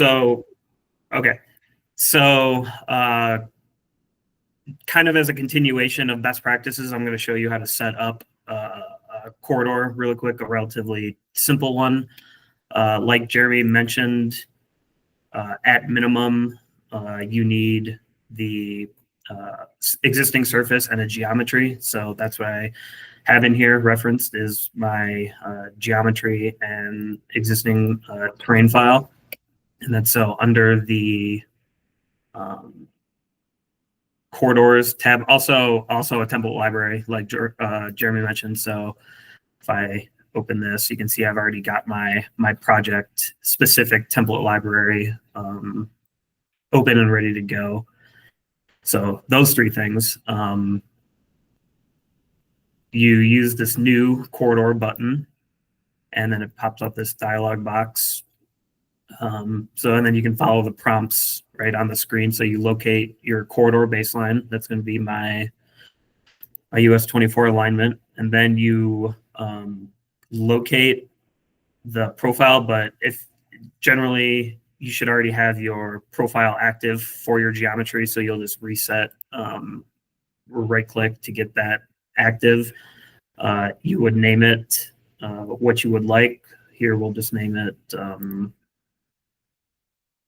So, okay. So, kind of as a continuation of best practices, I'm going to show you how to set up a corridor really quick, a relatively simple one. Like Jeremy mentioned, at minimum, you need the existing surface and a geometry. So that's what I have in here referenced is my geometry and existing terrain file. And then so under the corridors tab, also a template library like Jeremy mentioned. So if I open this, you can see I've already got my project specific template library open and ready to go. So those three things. You use this new corridor button, and then it pops up this dialog box. And then you can follow the prompts right on the screen. So you locate your corridor baseline. That's going to be my US 24 alignment. And then you locate the profile, but if generally you should already have your profile active for your geometry. So you'll just reset right click to get that active. You would name it what you would like. Here we'll just name it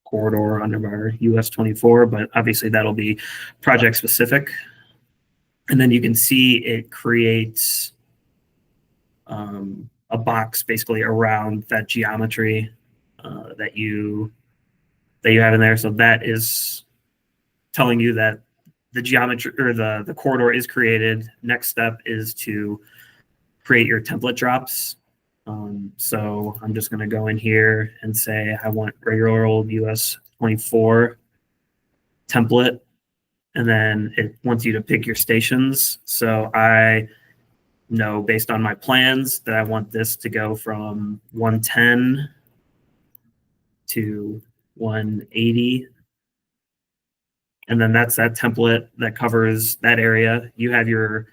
corridor underbar US 24, but obviously that'll be project specific. And then you can see it creates a box basically around that geometry that you have in there. So that is telling you that the geometry or the corridor is created. Next step is to create your template drops. So I'm just going to go in here and say I want regular old US 24 template, and then it wants you to pick your stations. So I know based on my plans that I want this to go from 110 to 180. And then that's that template that covers that area. You have your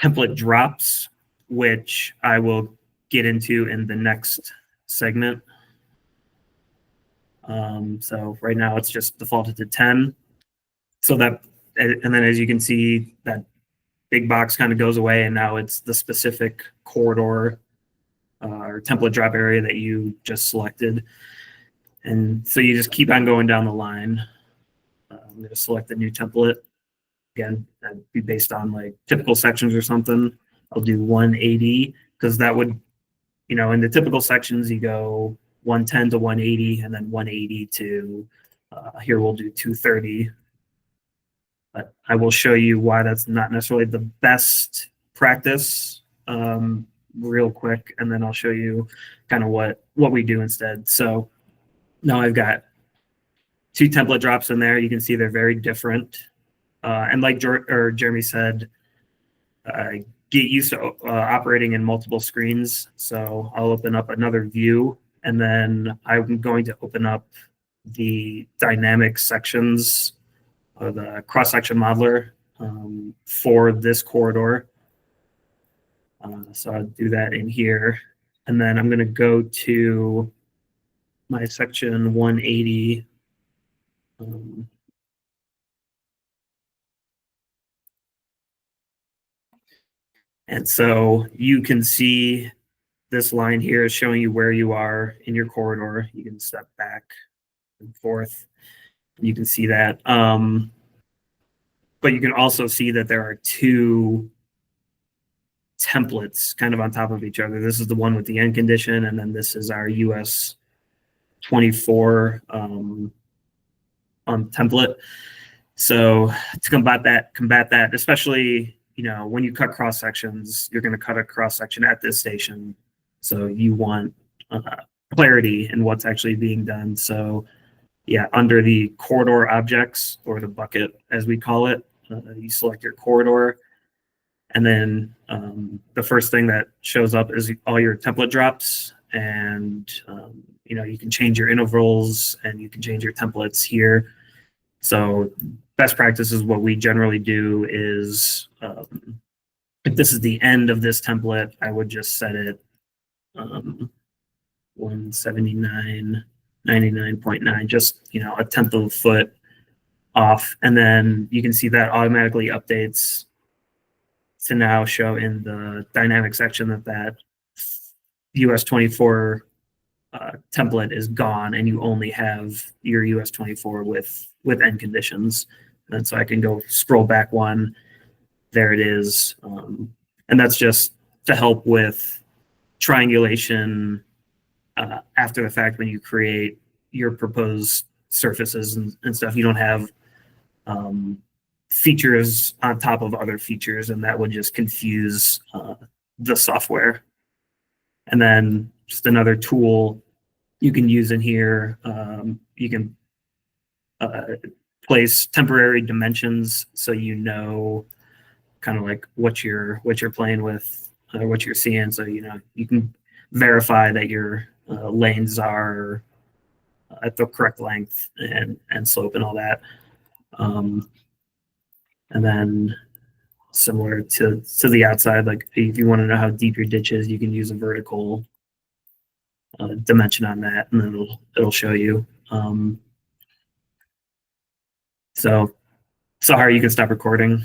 template drops, which I will get into in the next segment. So right now it's just defaulted to 10. So that, and then as you can see, that big box kind of goes away, and now it's the specific corridor or template drop area that you just selected. And so you just keep on going down the line. I'm going to select the new template. Again, that'd be based on like typical sections or something. I'll do 180 because that would, in the typical sections, you go 110 to 180 and then 180 to, here we'll do 230. But I will show you why that's not necessarily the best practice real quick, and then I'll show you kind of what we do instead. So now I've got two template drops in there. You can see they're very different. And like Jeremy said, get used to operating in multiple screens. So I'll open up another view, and then I'm going to open up the dynamic sections or the cross-section modeler for this corridor. So I'll do that in here. And then I'm going to go to my section 180. And so you can see this line here is showing you where you are in your corridor. You can step back and forth. You can see that. But you can also see that there are two templates kind of on top of each other. This is the one with the end condition, and then this is our US 24 template. So to combat that, especially when you cut cross sections, you're going to cut a cross section at this station. So you want clarity in what's actually being done. So yeah, under the corridor objects, or the bucket as we call it, you select your corridor. And then the first thing that shows up is all your template drops. And, you can change your intervals and you can change your templates here. So best practice is what we generally do is if this is the end of this template, I would just set it 179. 99.9, just, a tenth of a foot off. And then you can see that automatically updates to now show in the dynamic section that US 24 template is gone, and you only have your US 24 with end conditions. And so I can go scroll back one. There it is. And that's just to help with triangulation after the fact when you create your proposed surfaces and stuff. You don't have features on top of other features, and that would just confuse the software. And then just another tool you can use in here, you can place temporary dimensions so kind of like what you're playing with, what you're seeing, so you can verify that your lanes are at the correct length and slope and all that. And then similar to the outside, like if you want to know how deep your ditch is, you can use a vertical dimension on that, and then it'll show you. So Sahar, you can stop recording.